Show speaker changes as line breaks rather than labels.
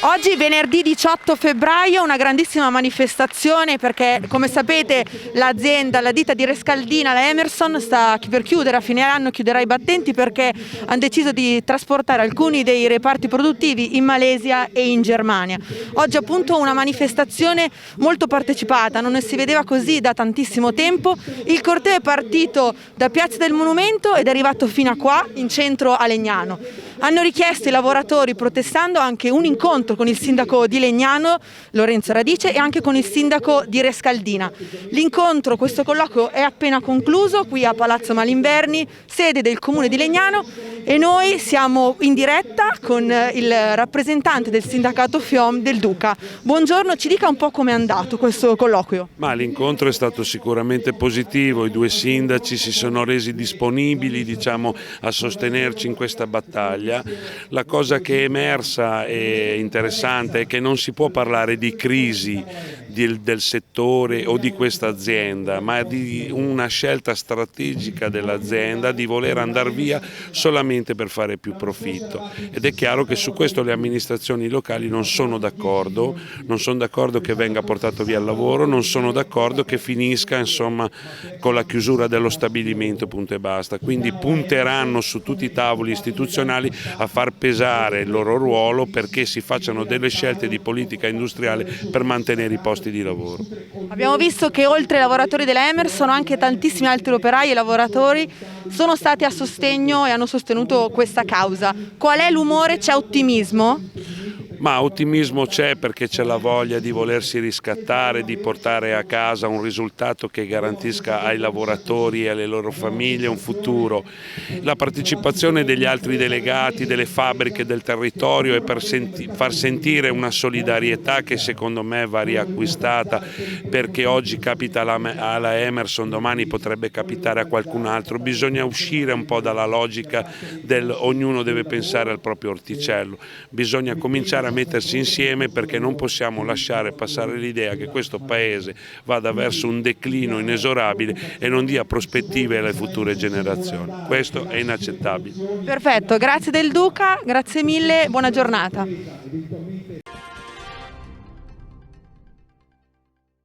Oggi venerdì 18 febbraio una grandissima manifestazione perché, come sapete, la ditta di Rescaldina, la Emerson, sta per chiudere, a fine anno chiuderà i battenti perché hanno deciso di trasportare alcuni dei reparti produttivi in Malesia e in Germania. Oggi appunto una manifestazione molto partecipata, non si vedeva così da tantissimo tempo. Il corteo è partito da Piazza del Monumento ed è arrivato fino a qua, in centro a Legnano. Hanno richiesto i lavoratori, protestando, anche un incontro con il sindaco di Legnano, Lorenzo Radice, e anche con il sindaco di Rescaldina. L'incontro, questo colloquio, è appena concluso qui a Palazzo Malinverni, sede del comune di Legnano, e noi siamo in diretta con il rappresentante del sindacato FIOM del Duca. Buongiorno, ci dica un po' com'è andato questo colloquio.
Ma l'incontro è stato sicuramente positivo, i due sindaci si sono resi disponibili, a sostenerci in questa battaglia. La cosa che è emersa e interessante è che non si può parlare di crisi del settore o di questa azienda, ma di una scelta strategica dell'azienda di voler andare via solamente per fare più profitto, ed è chiaro che su questo le amministrazioni locali non sono d'accordo che venga portato via il lavoro, non sono d'accordo che finisca con la chiusura dello stabilimento, punto e basta. Quindi punteranno su tutti i tavoli istituzionali a far pesare il loro ruolo perché si facciano delle scelte di politica industriale per mantenere i posti di lavoro.
Abbiamo visto che oltre ai lavoratori della Emerson anche tantissimi altri operai e lavoratori sono stati a sostegno e hanno sostenuto questa causa. Qual è l'umore? C'è ottimismo?
Ma ottimismo c'è, perché c'è la voglia di volersi riscattare, di portare a casa un risultato che garantisca ai lavoratori e alle loro famiglie un futuro. La partecipazione degli altri delegati, delle fabbriche, del territorio è per far sentire una solidarietà che secondo me va riacquistata, perché oggi capita alla Emerson, domani potrebbe capitare a qualcun altro. Bisogna uscire un po' dalla logica del ognuno deve pensare al proprio orticello, bisogna cominciare a mettersi insieme, perché non possiamo lasciare passare l'idea che questo paese vada verso un declino inesorabile e non dia prospettive alle future generazioni. Questo è inaccettabile.
Perfetto, grazie del Duca, grazie mille, buona giornata.